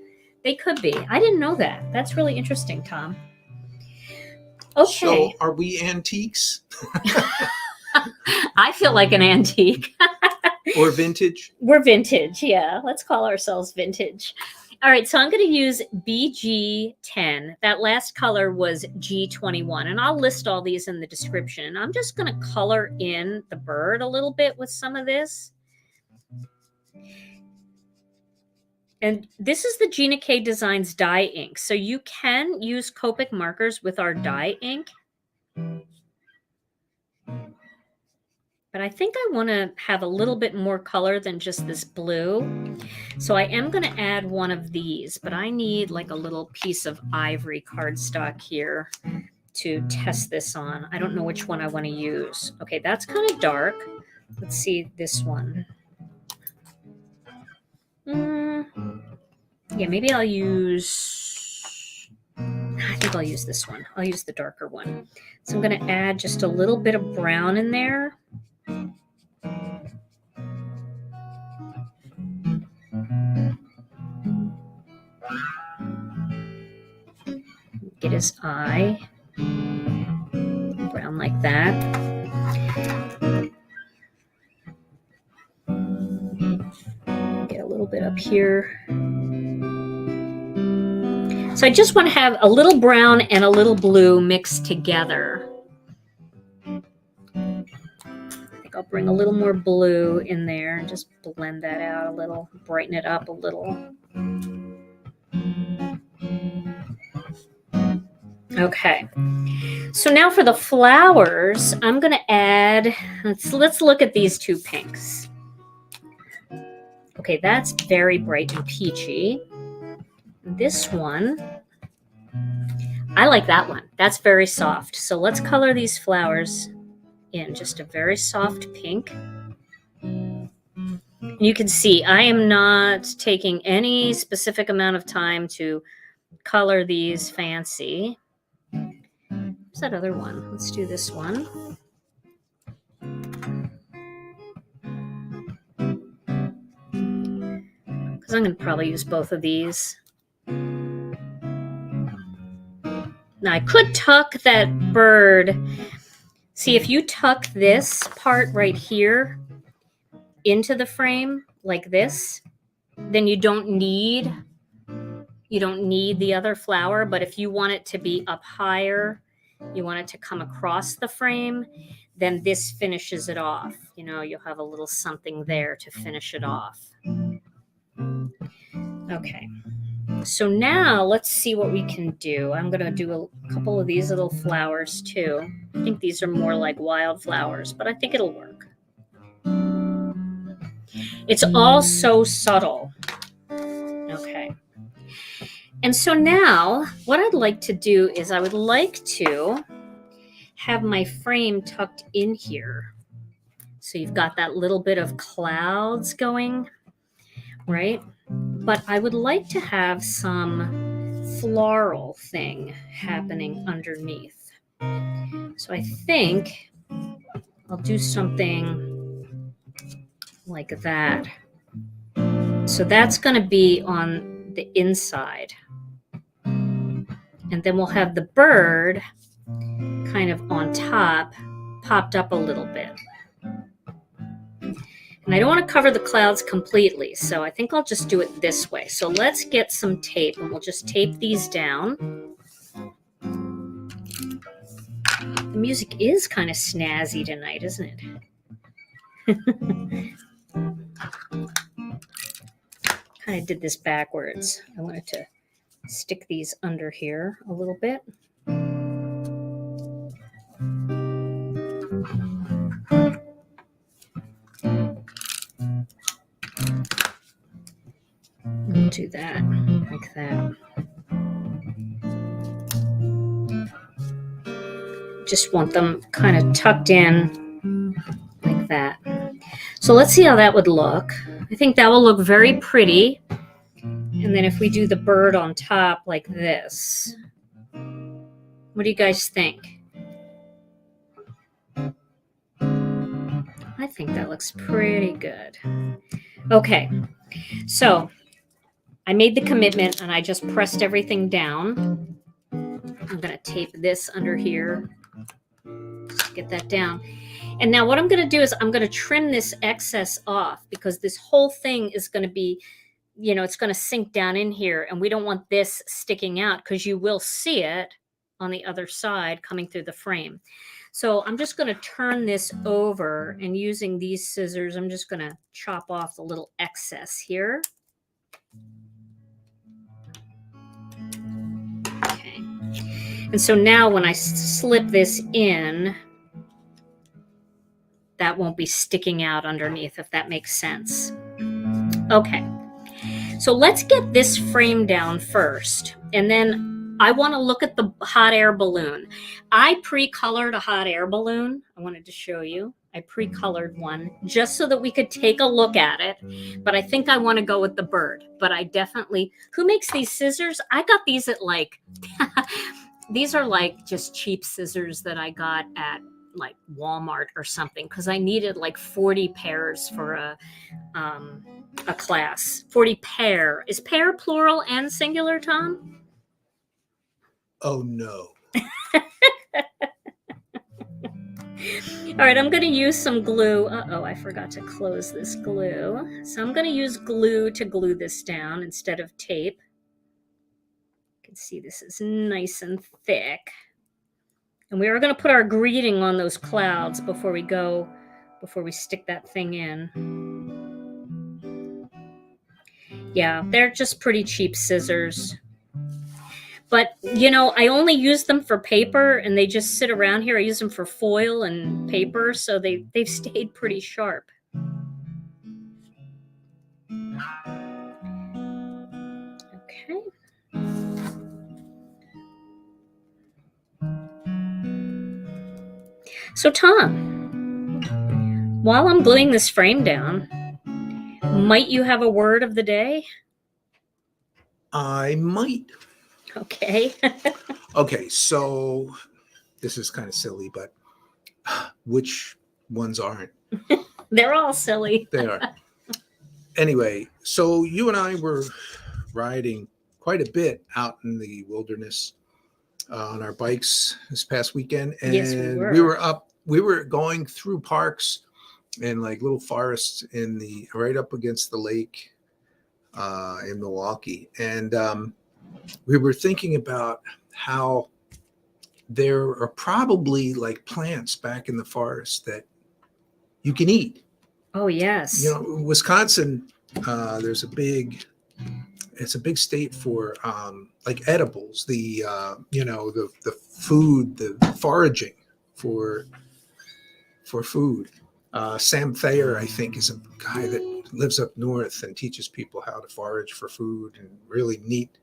They could be. I didn't know that. That's really interesting, Tom. Okay. So are we antiques? I feel like an antique. Or vintage? We're vintage, yeah. Let's call ourselves vintage. All right, so I'm going to use BG10. That last color was G21, and I'll list all these in the description. And I'm just going to color in the bird a little bit with some of this. And this is the Gina K Designs dye ink. So you can use Copic markers with our dye ink. But I think I want to have a little bit more color than just this blue. So I am going to add one of these, but I need like a little piece of ivory cardstock here to test this on. I don't know which one I want to use. Okay, that's kind of dark. Let's see this one. Yeah, maybe I'll use, I think I'll use this one. I'll use the darker one. So I'm going to add just a little bit of brown in there. Get his eye brown like that. Get a little bit up here. So I just want to have a little brown and a little blue mixed together. I'll bring a little more blue in there and just blend that out a little, brighten it up a little. Okay, so now for the flowers, I'm going to add, let's look at these two pinks. Okay, that's very bright and peachy. This one, I like that one. That's very soft. So let's color these flowers in just a very soft pink. You can see I am not taking any specific amount of time to color these fancy. What's that other one? Let's do this one. Because I'm going to probably use both of these. Now I could tuck that bird. See, if you tuck this part right here into the frame like this, then you don't need the other flower. But if you want it to be up higher, you want it to come across the frame, then this finishes it off. You know, you'll have a little something there to finish it off. Okay. So now let's see what we can do. I'm going to do a couple of these little flowers too. I think these are more like wildflowers, but I think it'll work. It's all so subtle. Okay. And so now what I'd like to do is I would like to have my frame tucked in here. So you've got that little bit of clouds going, right? But I would like to have some floral thing happening underneath. So I think I'll do something like that. So that's going to be on the inside. And then we'll have the bird kind of on top, popped up a little bit. And I don't want to cover the clouds completely, so I think I'll just do it this way. So let's get some tape, and we'll just tape these down. The music is kind of snazzy tonight, isn't it? Kind of did this backwards. I wanted to stick these under here a little bit. We'll do that like that. Just want them kind of tucked in like that. So let's see how that would look. I think that will look very pretty. And then if we do the bird on top like this, what do you guys think? I think that looks pretty good. Okay, so I made the commitment and I just pressed everything down. I'm going to tape this under here. Just get that down. And now what I'm going to do is I'm going to trim this excess off because this whole thing is going to be, you know, it's going to sink down in here and we don't want this sticking out because you will see it on the other side coming through the frame. So I'm just going to turn this over and using these scissors, I'm just going to chop off the little excess here. Okay. And so now when I slip this in, that won't be sticking out underneath, if that makes sense. Okay. So let's get this frame down first. And then I want to look at the hot air balloon. I pre-colored a hot air balloon. I wanted to show you. I pre-colored one just so that we could take a look at it. But I think I want to go with the bird. But I definitely, who makes these scissors? I got these at like, these are like just cheap scissors that I got at like Walmart or something because I needed like 40 pairs for a class. 40 pair. Is pair plural and singular, Tom? Oh, no. All right, I'm going to use some glue. Uh-oh, I forgot to close this glue. So I'm going to use glue to glue this down instead of tape. You can see this is nice and thick. And we are going to put our greeting on those clouds before we stick that thing in. Yeah, they're just pretty cheap scissors. But, you know, I only use them for paper and they just sit around here. I use them for foil and paper, so they've stayed pretty sharp. Okay. So, Tom, while I'm gluing this frame down, Might you have a word of the day? I might. Okay. Okay, so this is kind of silly, but which ones aren't? They're all silly. They are. Anyway, so you and I were riding quite a bit out in the wilderness on our bikes this past weekend, and Yes, we were. we were going through parks and like little forests right up against the lake in Milwaukee, and we were thinking about how there are probably like plants back in the forest that you can eat. Oh, yes. You know, Wisconsin, there's it's a big state for like edibles, the food, the foraging for food. Sam Thayer, I think, is a guy that lives up north and teaches people how to forage for food, and really neat,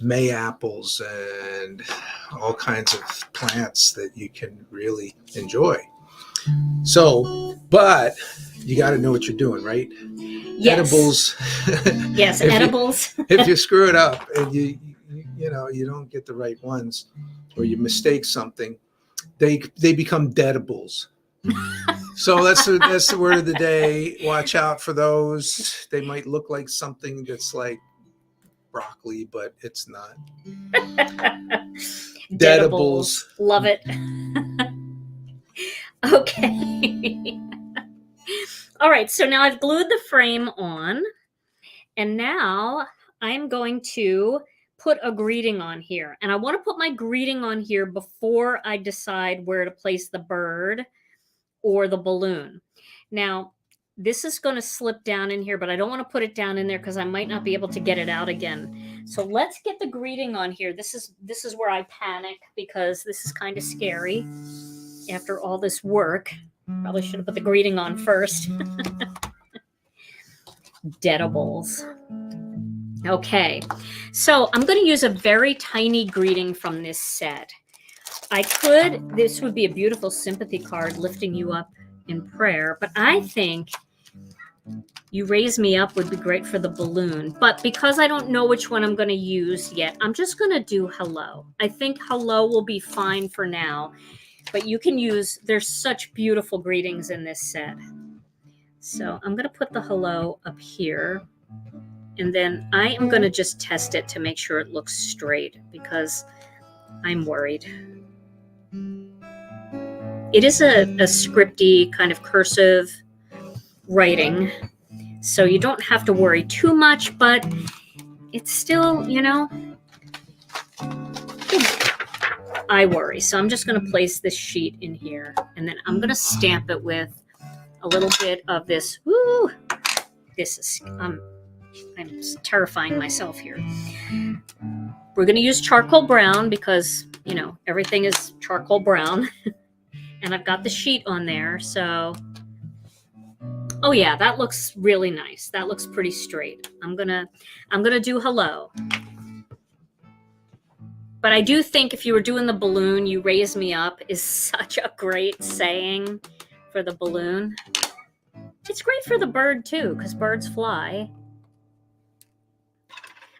May apples and all kinds of plants that you can really enjoy. So, but you got to know what you're doing, right? Yes. Edibles. Yes, edibles. If you screw it up and you don't get the right ones, or you mistake something, they become deadables. So that's the word of the day. Watch out for those. They might look like something that's like broccoli, but it's not. Deadables. Love it. Okay. All right, so now I've glued the frame on, and now I'm going to put a greeting on here. And I want to put my greeting on here before I decide where to place the bird or the balloon. Now, this is going to slip down in here, but I don't want to put it down in there because I might not be able to get it out again. So let's get the greeting on here. This is where I panic, because this is kind of scary after all this work. Probably should have put the greeting on first. Deadables. Okay, so I'm going to use a very tiny greeting from this set. This would be a beautiful sympathy card lifting you up in prayer, but I think You Raise Me Up would be great for the balloon. But because I don't know which one I'm going to use yet, I'm just going to do hello. I think hello will be fine for now. But you can use, there's such beautiful greetings in this set. So I'm going to put the hello up here. And then I am going to just test it to make sure it looks straight, because I'm worried. It is a scripty kind of cursive writing, so you don't have to worry too much, but it's still, I worry. So I'm just going to place this sheet in here, and then I'm going to stamp it with a little bit of this. Woo! This is, I'm terrifying myself here. We're going to use charcoal brown because, everything is charcoal brown. And I've got the sheet on there, so... Oh yeah, that looks really nice. That looks pretty straight. I'm gonna do hello. But I do think if you were doing the balloon, You Raise Me Up is such a great saying for the balloon. It's great for the bird too, because birds fly.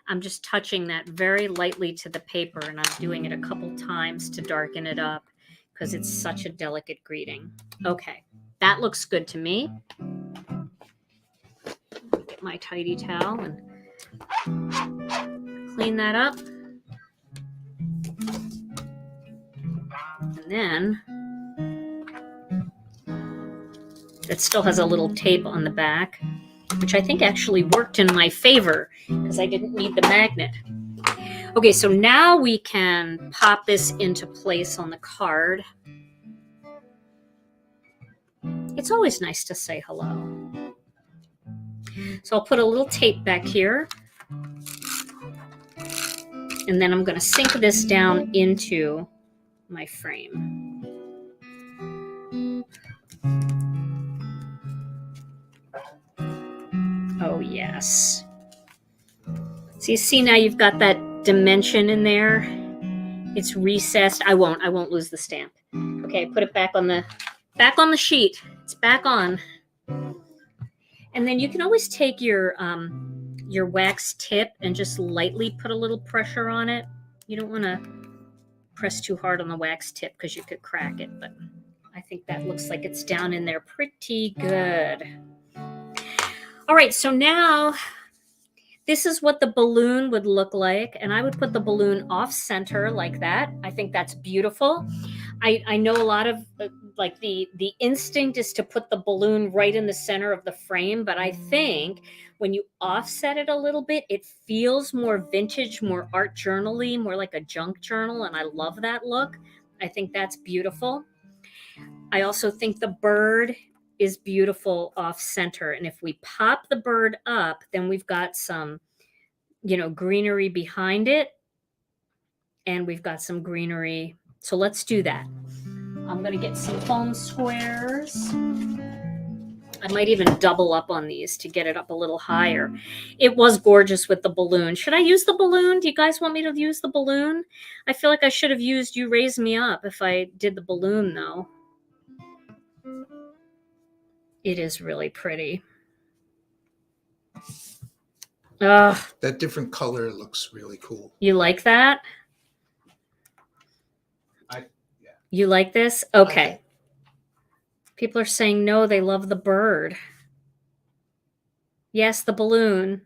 I'm just touching that very lightly to the paper, and I'm doing it a couple times to darken it up, because it's such a delicate greeting. Okay, that looks good to me. Get my tidy towel and clean that up. And then it still has a little tape on the back, which I think actually worked in my favor because I didn't need the magnet. Okay, so now we can pop this into place on the card. It's always nice to say hello. So I'll put a little tape back here. And then I'm going to sink this down into my frame. Oh, yes. So you see now you've got that dimension in there. It's recessed. I won't lose the stamp. Okay, put it back on the sheet. It's back on. And then you can always take your wax tip and just lightly put a little pressure on it. You don't want to press too hard on the wax tip because you could crack it, but I think that looks like it's down in there pretty good. All right, so now this is what the balloon would look like, and I would put the balloon off center like that. I think that's beautiful. I know a lot of like the instinct is to put the balloon right in the center of the frame, but I think when you offset it a little bit, it feels more vintage, more art journal-y, more like a junk journal, and I love that look. I think that's beautiful. I also think the bird is beautiful off center, and if we pop the bird up, then we've got some, you know, greenery behind it, and we've got some greenery. So let's do that. I'm going to get some foam squares. I might even double up on these to get it up a little higher. It was gorgeous with the balloon. Should I use the balloon? Do you guys want me to use the balloon? I feel like I should have used You Raise Me Up if I did the balloon, though. It is really pretty. Ugh. That different color looks really cool. You like that? You like this? Okay. People are saying no, they love the bird. Yes, the balloon.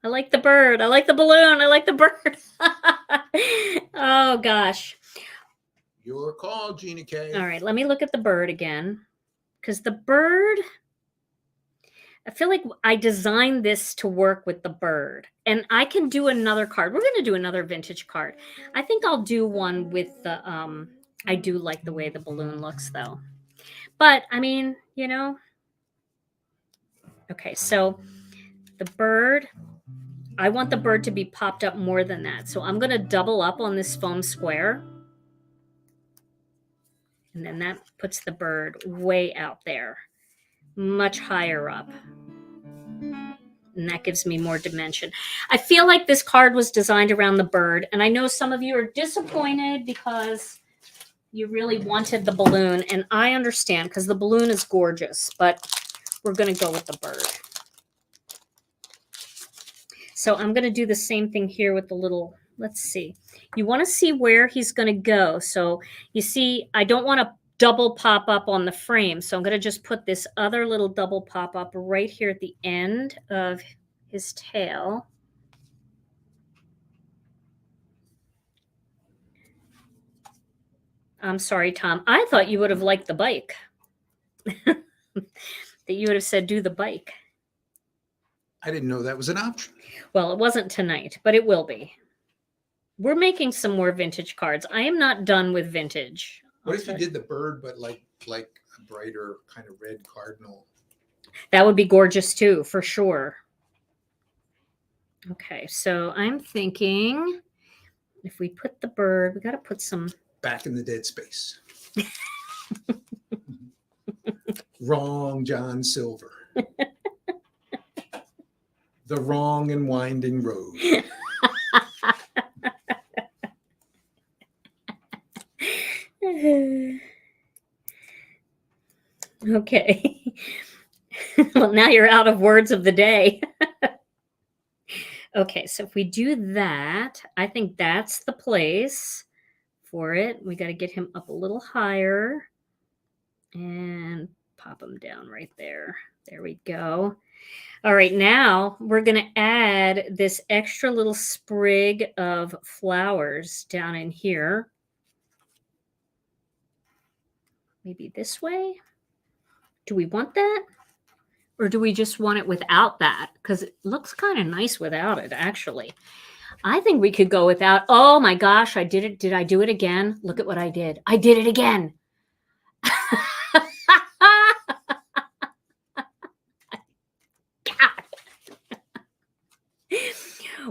I like the bird. I like the balloon. I like the bird. Oh, gosh. Your call, Gina K. All right, let me look at the bird again. Because the bird, I feel like I designed this to work with the bird. And I can do another card. We're going to do another vintage card. I think I'll do one with the... I do like the way the balloon looks, though. But, I mean, you know. Okay, so the bird, I want the bird to be popped up more than that. So I'm going to double up on this foam square. And then that puts the bird way out there, much higher up. And that gives me more dimension. I feel like this card was designed around the bird. And I know some of you are disappointed because you really wanted the balloon, and I understand because the balloon is gorgeous, but we're going to go with the bird. So I'm going to do the same thing here with the little, let's see. You want to see where he's going to go. So you see, I don't want to double pop up on the frame. So I'm going to just put this other little double pop up right here at the end of his tail. I'm sorry, Tom. I thought you would have liked the bike. That you would have said, do the bike. I didn't know that was an option. Well, it wasn't tonight, but it will be. We're making some more vintage cards. I am not done with vintage. What if you did the bird, but like a brighter kind of red cardinal? That would be gorgeous too, for sure. Okay, so I'm thinking if we put the bird, we got to put some... Back in the dead space. Wrong, John Silver. The wrong and winding road. Okay. Well, now you're out of words of the day. Okay, so if we do that, I think that's the place for it. We got to get him up a little higher and pop him down right there. There we go. All right, now we're going to add this extra little sprig of flowers down in here. Maybe this way. Do we want that? Or do we just want it without that? Because it looks kind of nice without it, actually. I think we could go without. Oh my gosh, I did it. Did I do it again? Look at what I did. I did it again.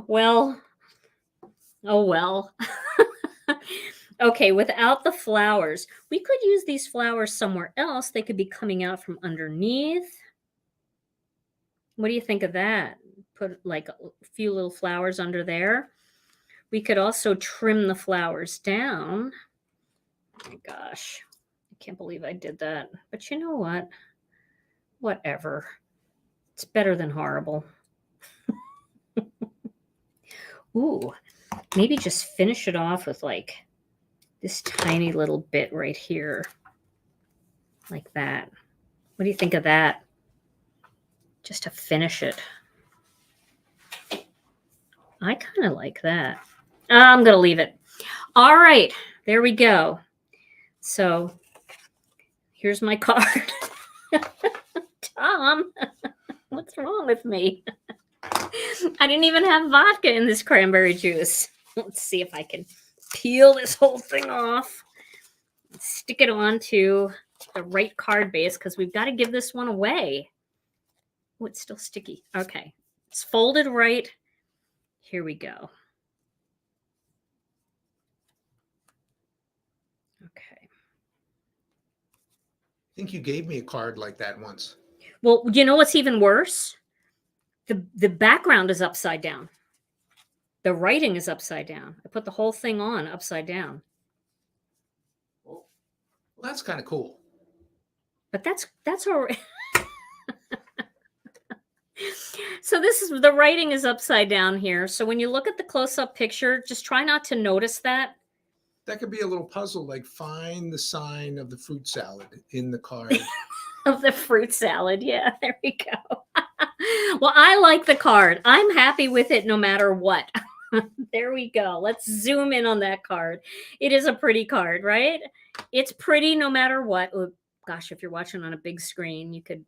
Well, oh well. Okay, without the flowers. We could use these flowers somewhere else. They could be coming out from underneath. What do you think of that? Put like a few little flowers under there. We could also trim the flowers down. Oh my gosh, I can't believe I did that. But you know what? Whatever. It's better than horrible. Ooh, maybe just finish it off with like this tiny little bit right here. Like that. What do you think of that? Just to finish it. I kind of like that. I'm going to leave it. All right, there we go. So here's my card. Tom, what's wrong with me? I didn't even have vodka in this cranberry juice. Let's see if I can peel this whole thing off. Stick it onto the right card base because we've got to give this one away. Oh, it's still sticky. Okay, it's folded right. Here we go. Okay. I think you gave me a card like that once. Well, you know what's even worse? The background is upside down. The writing is upside down. I put the whole thing on upside down. Well, that's kind of cool. But that's all right. So this is the writing is upside down here. So when you look at the close-up picture, just try not to notice that. That could be a little puzzle, like find the sign of the fruit salad in the card. Of the fruit salad. Yeah, there we go. Well, I like the card. I'm happy with it no matter what. There we go. Let's zoom in on that card. It is a pretty card, right? It's pretty no matter what. Oh, gosh, if you're watching on a big screen, you could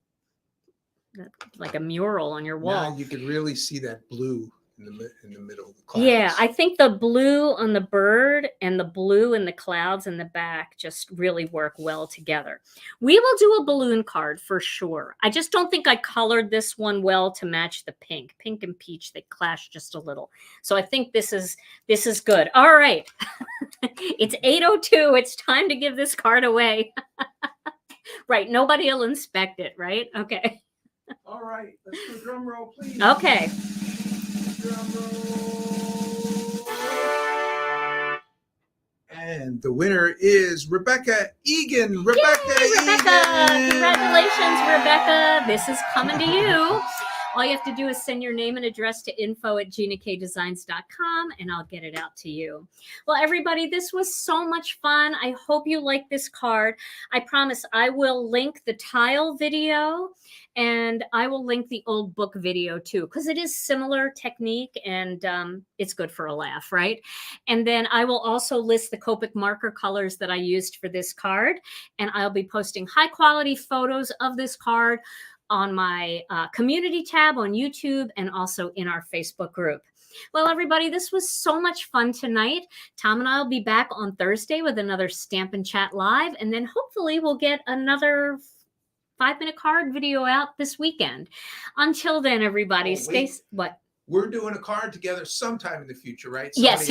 like a mural on your wall. Now you could really see that blue in the middle of the clouds. Yeah, I think the blue on the bird and the blue in the clouds in the back just really work well together. We will do a balloon card for sure. I just don't think I colored this one well to match the pink. Pink and peach, they clash just a little. So I think this is good. All right. It's 8:02. It's time to give this card away. Right. Nobody will inspect it, right? Okay. All right. Let's do a drum roll, please. Okay. And the winner is Rebecca Egan. Rebecca Egan. Congratulations, Rebecca. This is coming to you. All you have to do is send your name and address to info@ginakdesigns.com and I'll get it out to you. Well, everybody, this was so much fun. I hope you like this card. I promise I will link the tile video and I will link the old book video too, because it is similar technique and it's good for a laugh, right? And then I will also list the Copic marker colors that I used for this card. And I'll be posting high quality photos of this card on my community tab on YouTube and also in our Facebook group. Well, everybody, this was so much fun tonight. Tom and I will be back on Thursday with another Stampin' Chat Live, and then hopefully we'll get another 5-minute card video out this weekend. Until then, everybody, what? We're doing a card together sometime in the future, right? Yes.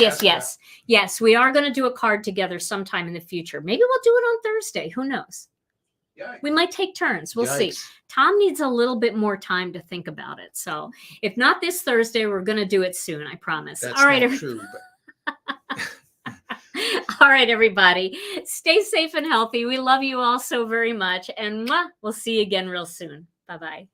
Yes, we are going to do a card together sometime in the future. Maybe we'll do it on Thursday. Who knows? Yikes. We might take turns. We'll see. Tom needs a little bit more time to think about it. So if not this Thursday, we're going to do it soon. I promise. That's all right, not true. But... All right, everybody. Stay safe and healthy. We love you all so very much. And we'll see you again real soon. Bye-bye.